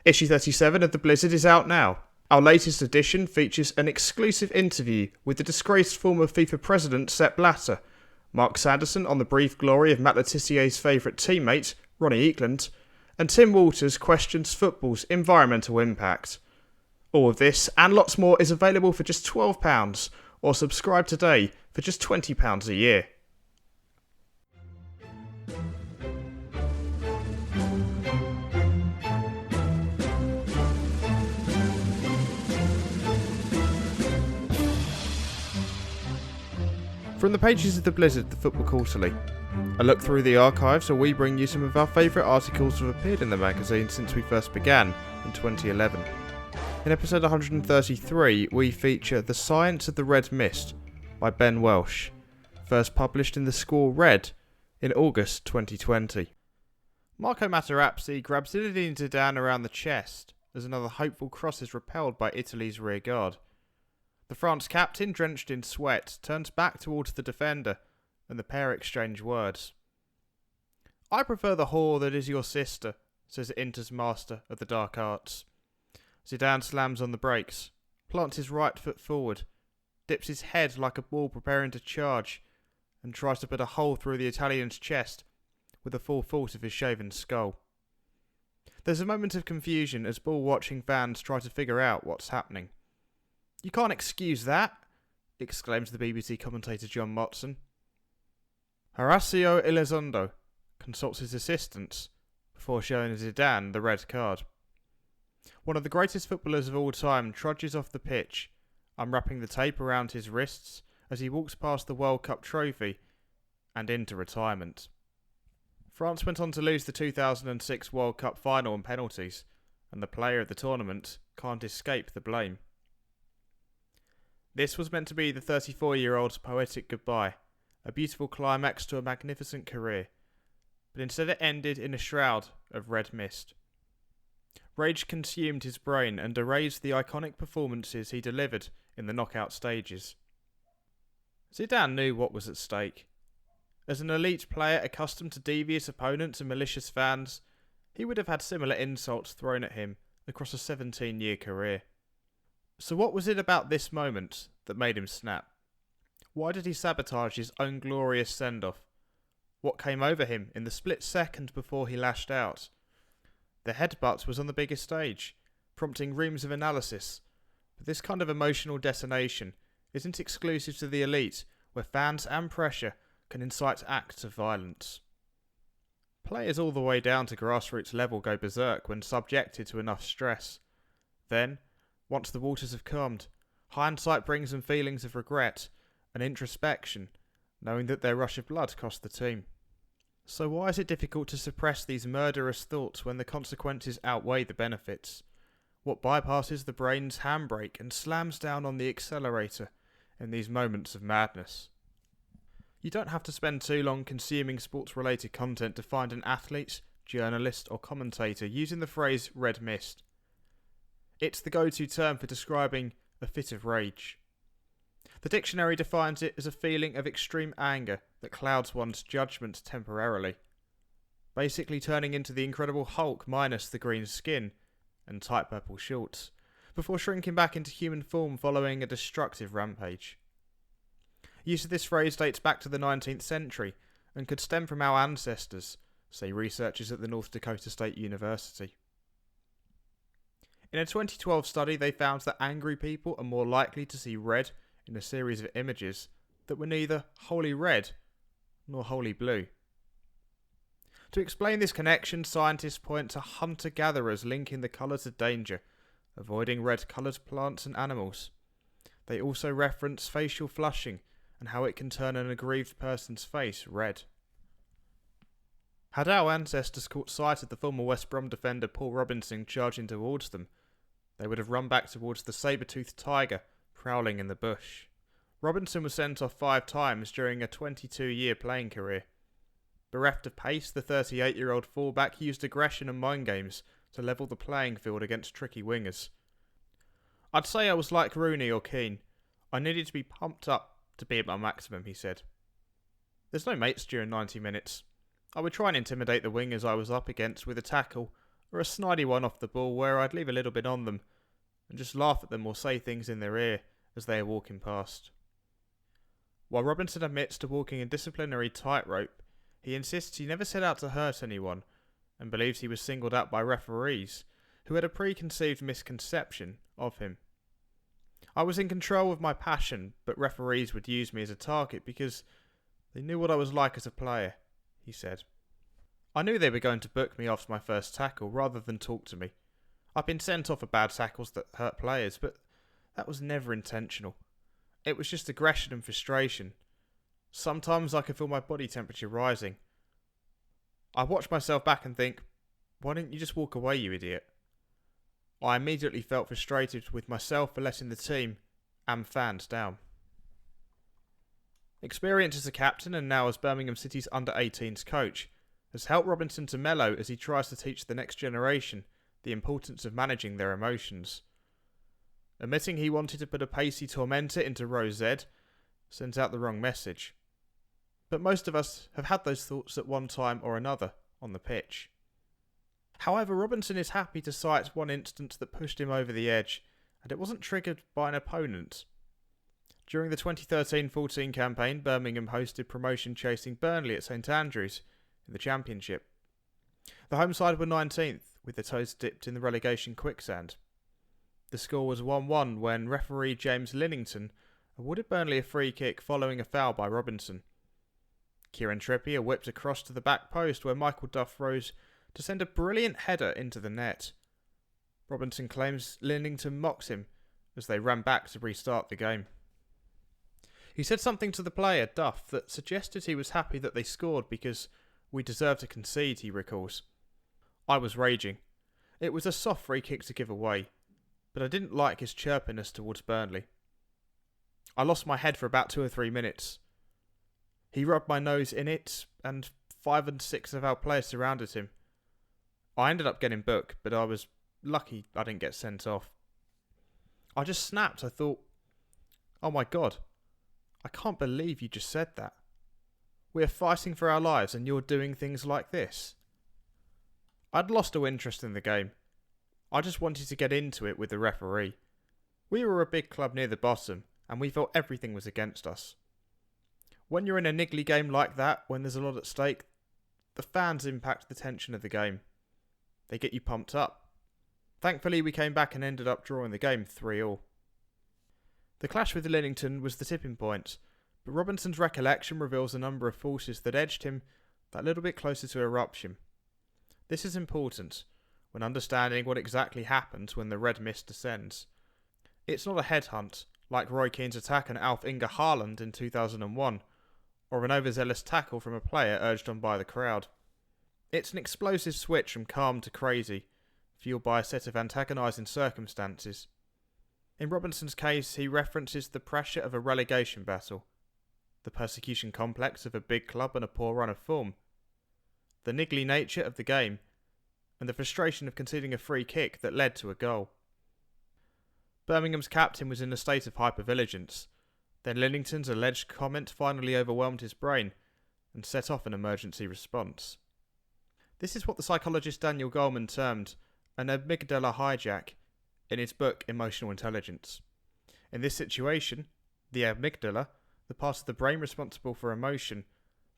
Issue 37 of The Blizzard is out now. Our latest edition features an exclusive interview with the disgraced former FIFA president Sepp Blatter, Mark Sanderson on the brief glory of Matt Letizier's favourite teammate, Ronnie Eklund, and Tim Walters questions football's environmental impact. All of this and lots more is available for just £12, or subscribe today for just £20 a year. From the pages of The Blizzard, the Football Quarterly, a look through the archives where we bring you some of our favourite articles that have appeared in the magazine since we first began in 2011. In episode 133, we feature The Science of the Red Mist by Ben Welch, first published in the Squall Red in August 2020. Marco Materazzi grabs Zinedine Zidane around the chest as another hopeful cross is repelled by Italy's rear guard. The France captain, drenched in sweat, turns back towards the defender, and the pair exchange words. "I prefer the whore that is your sister," says Inter's master of the dark arts. Zidane slams on the brakes, plants his right foot forward, dips his head like a ball preparing to charge, and tries to put a hole through the Italian's chest with the full force of his shaven skull. There's a moment of confusion as ball-watching fans try to figure out what's happening. "You can't excuse that," exclaims the BBC commentator John Motson. Horacio Elizondo consults his assistants before showing Zidane the red card. One of the greatest footballers of all time trudges off the pitch, unwrapping the tape around his wrists as he walks past the World Cup trophy and into retirement. France went on to lose the 2006 World Cup final on penalties, and the player of the tournament can't escape the blame. This was meant to be the 34-year-old's poetic goodbye, a beautiful climax to a magnificent career, but instead it ended in a shroud of red mist. Rage consumed his brain and erased the iconic performances he delivered in the knockout stages. Zidane knew what was at stake. As an elite player accustomed to devious opponents and malicious fans, he would have had similar insults thrown at him across a 17-year career. So what was it about this moment that made him snap? Why did he sabotage his own glorious send-off? What came over him in the split second before he lashed out? The headbutt was on the biggest stage, prompting reams of analysis, but this kind of emotional detonation isn't exclusive to the elite, where fans and pressure can incite acts of violence. Players all the way down to grassroots level go berserk when subjected to enough stress. Then, once the waters have calmed, hindsight brings them feelings of regret and introspection, knowing that their rush of blood cost the team. So why is it difficult to suppress these murderous thoughts when the consequences outweigh the benefits? What bypasses the brain's handbrake and slams down on the accelerator in these moments of madness? You don't have to spend too long consuming sports-related content to find an athlete, journalist or commentator using the phrase red mist. It's the go-to term for describing a fit of rage. The dictionary defines it as a feeling of extreme anger that clouds one's judgment temporarily, basically turning into the Incredible Hulk minus the green skin and tight purple shorts, before shrinking back into human form following a destructive rampage. Use of this phrase dates back to the 19th century and could stem from our ancestors, say researchers at the North Dakota State University. In a 2012 study, they found that angry people are more likely to see red in a series of images that were neither wholly red nor wholly blue. To explain this connection, scientists point to hunter-gatherers linking the colours of danger, avoiding red-coloured plants and animals. They also reference facial flushing and how it can turn an aggrieved person's face red. Had our ancestors caught sight of the former West Brom defender Paul Robinson charging towards them, they would have run back towards the saber-toothed tiger prowling in the bush. Robinson was sent off 5 times during a 22-year playing career. Bereft of pace, the 38-year-old fullback used aggression and mind games to level the playing field against tricky wingers. "I'd say I was like Rooney or Keane. I needed to be pumped up to be at my maximum," he said. "There's no mates during 90 minutes. I would try and intimidate the wingers I was up against with a tackle, or a snidey one off the ball where I'd leave a little bit on them and just laugh at them or say things in their ear as they are walking past. While Robinson admits to walking a disciplinary tightrope, he insists he never set out to hurt anyone and believes he was singled out by referees who had a preconceived misconception of him. I was in control of my passion, but referees would use me as a target because they knew what I was like as a player, he said. I knew they were going to book me after my first tackle rather than talk to me. I've been sent off for bad tackles that hurt players, but that was never intentional. It was just aggression and frustration. Sometimes I could feel my body temperature rising. I watch myself back and think, why didn't you just walk away, you idiot? I immediately felt frustrated with myself for letting the team and fans down. Experience as a captain and now as Birmingham City's under-18s coach has helped Robinson to mellow as he tries to teach the next generation the importance of managing their emotions. Admitting he wanted to put a pacey tormentor into row Z sends out the wrong message. But most of us have had those thoughts at one time or another on the pitch. However, Robinson is happy to cite one instance that pushed him over the edge, and it wasn't triggered by an opponent. During the 2013-14 campaign, Birmingham hosted promotion-chasing Burnley at St Andrews in the Championship. The home side were 19th, with their toes dipped in the relegation quicksand. The score was 1-1 when referee James Linnington awarded Burnley a free kick following a foul by Robinson. Kieran Trippier whipped across to the back post where Michael Duff rose to send a brilliant header into the net. Robinson claims Linnington mocks him as they ran back to restart the game. He said something to the player, Duff, that suggested he was happy that they scored because we deserved to concede, he recalls. I was raging. It was a soft free kick to give away, but I didn't like his chirpiness towards Burnley. I lost my head for about 2 or 3 minutes. He rubbed my nose in it, and 5 and 6 of our players surrounded him. I ended up getting booked, but I was lucky I didn't get sent off. I just snapped. I thought, oh my God, I can't believe you just said that. We are fighting for our lives and you're doing things like this. I'd lost all interest in the game. I just wanted to get into it with the referee. We were a big club near the bottom and we felt everything was against us. When you're in a niggly game like that, when there's a lot at stake, the fans impact the tension of the game. They get you pumped up. Thankfully, we came back and ended up drawing the game 3-3. The clash with Linnington was the tipping point, but Robinson's recollection reveals a number of forces that edged him that little bit closer to eruption. This is important when understanding what exactly happens when the red mist descends. It's not a headhunt, like Roy Keane's attack on Alf Inge Haaland in 2001, or an overzealous tackle from a player urged on by the crowd. It's an explosive switch from calm to crazy, fueled by a set of antagonising circumstances. In Robinson's case, he references the pressure of a relegation battle, the persecution complex of a big club and a poor run of form, the niggly nature of the game, and the frustration of conceding a free kick that led to a goal. Birmingham's captain was in a state of hypervigilance. Then Linnington's alleged comment finally overwhelmed his brain and set off an emergency response. This is what the psychologist Daniel Goleman termed an amygdala hijack in his book Emotional Intelligence. In this situation, the amygdala, the part of the brain responsible for emotion,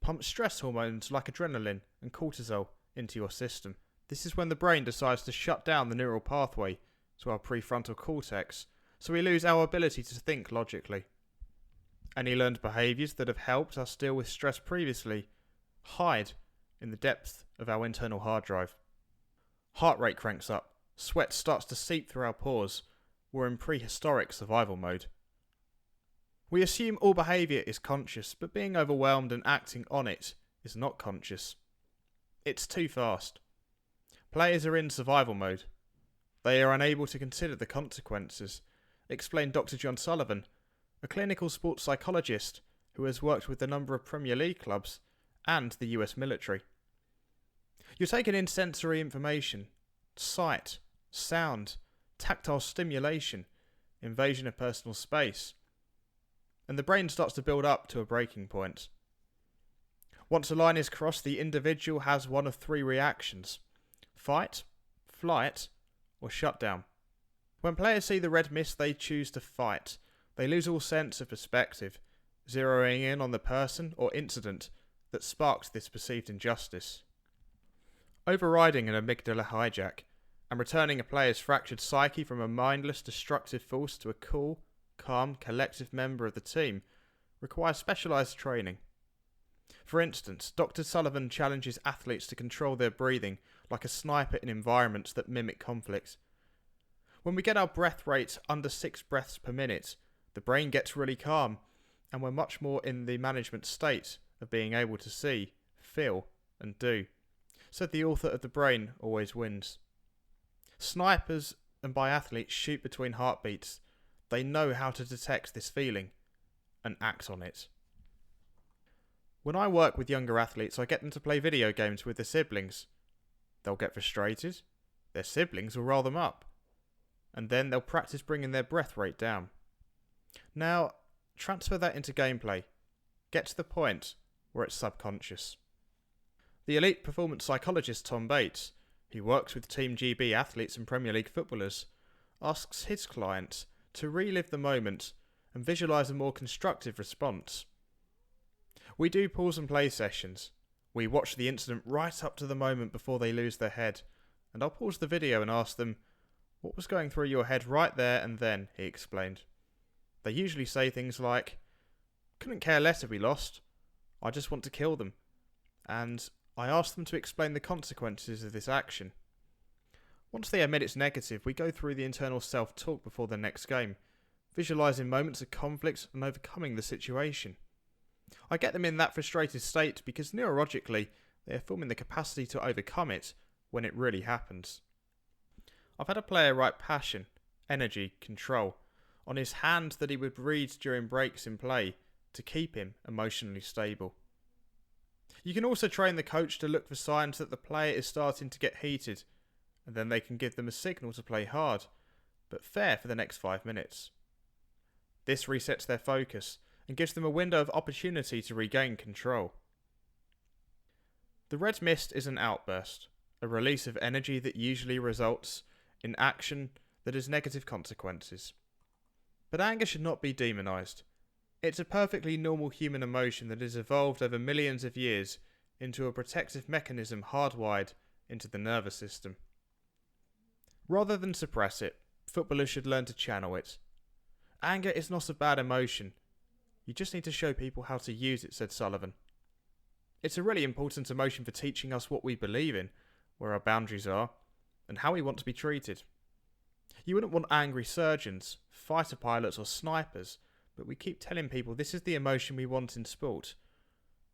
pumps stress hormones like adrenaline and cortisol into your system. This is when the brain decides to shut down the neural pathway to our prefrontal cortex, so we lose our ability to think logically. Any learned behaviours that have helped us deal with stress previously hide in the depth of our internal hard drive. Heart rate cranks up, sweat starts to seep through our pores. We're in prehistoric survival mode. We assume all behaviour is conscious, but being overwhelmed and acting on it is not conscious. It's too fast. Players are in survival mode. They are unable to consider the consequences, explained Dr. John Sullivan, a clinical sports psychologist who has worked with a number of Premier League clubs and the US military. You're taking in sensory information, sight, sound, tactile stimulation, invasion of personal space, and the brain starts to build up to a breaking point. Once a line is crossed, the individual has one of three reactions: fight, flight, or shutdown. When players see the red mist, they choose to fight. They lose all sense of perspective, zeroing in on the person or incident that sparked this perceived injustice. Overriding an amygdala hijack and returning a player's fractured psyche from a mindless, destructive force to a cool, calm, collective member of the team requires specialised training. For instance, Dr. Sullivan challenges athletes to control their breathing like a sniper in environments that mimic conflict. When we get our breath rates under 6 breaths per minute, the brain gets really calm, and we're much more in the management state of being able to see, feel, and do. Said the author of The Brain Always Wins. Snipers and biathletes shoot between heartbeats. They know how to detect this feeling and act on it. When I work with younger athletes, I get them to play video games with their siblings. They'll get frustrated, their siblings will roll them up, and then they'll practice bringing their breath rate down. Now, transfer that into gameplay. Get to the point where it's subconscious. The elite performance psychologist Tom Bates, who works with Team GB athletes and Premier League footballers, asks his clients to relive the moment and visualise a more constructive response. We do pause and play sessions. We watch the incident right up to the moment before they lose their head, and I'll pause the video and ask them, "What was going through your head right there and then?" he explained. They usually say things like, "Couldn't care less if we lost. I just want to kill them." And I ask them to explain the consequences of this action. Once they admit it's negative, we go through the internal self-talk before the next game, visualising moments of conflict and overcoming the situation. I get them in that frustrated state because neurologically they are forming the capacity to overcome it when it really happens. I've had a player write passion, energy, control on his hand that he would read during breaks in play to keep him emotionally stable. You can also train the coach to look for signs that the player is starting to get heated, and then they can give them a signal to play hard, but fair for the next 5 minutes. This resets their focus and gives them a window of opportunity to regain control. The red mist is an outburst, a release of energy that usually results in action that has negative consequences. But anger should not be demonised. It's a perfectly normal human emotion that has evolved over millions of years into a protective mechanism hardwired into the nervous system. Rather than suppress it, footballers should learn to channel it. Anger is not a bad emotion. You just need to show people how to use it, said Sullivan. It's a really important emotion for teaching us what we believe in, where our boundaries are, and how we want to be treated. You wouldn't want angry surgeons, fighter pilots or snipers, but we keep telling people this is the emotion we want in sport.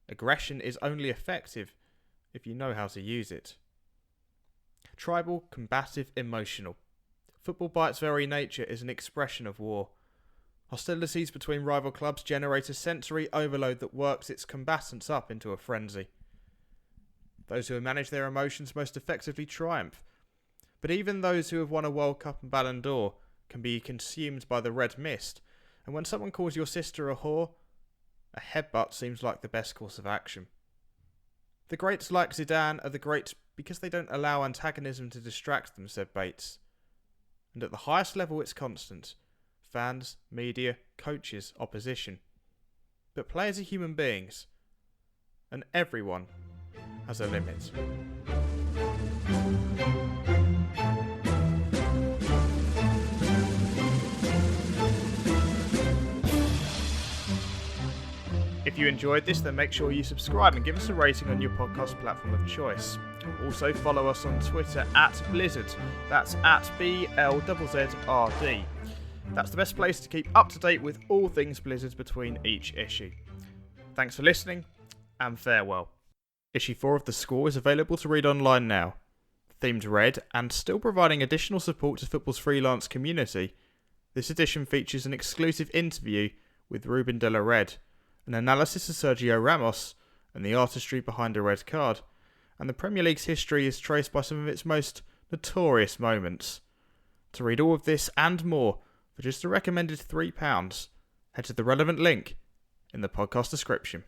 Aggression is only effective if you know how to use it. Tribal, combative, emotional. Football by its very nature is an expression of war. Hostilities between rival clubs generate a sensory overload that works its combatants up into a frenzy. Those who have managed their emotions most effectively triumph. But even those who have won a World Cup and Ballon d'Or can be consumed by the red mist, and when someone calls your sister a whore, a headbutt seems like the best course of action. The greats like Zidane are the greats because they don't allow antagonism to distract them, said Bates. And at the highest level it's constant. Fans, media, coaches, opposition. But players are human beings, and everyone has a limit. If you enjoyed this, then make sure you subscribe and give us a rating on your podcast platform of choice. Also follow us on Twitter @Blizzard. That's @BLZZRD. That's the best place to keep up to date with all things Blizzard between each issue. Thanks for listening, and farewell. Issue 4 of The Squall is available to read online now. Themed red, and still providing additional support to football's freelance community, this edition features an exclusive interview with Ruben de la Red, an analysis of Sergio Ramos and the artistry behind a red card, and the Premier League's history is traced by some of its most notorious moments. To read all of this and more for just a recommended £3, head to the relevant link in the podcast description.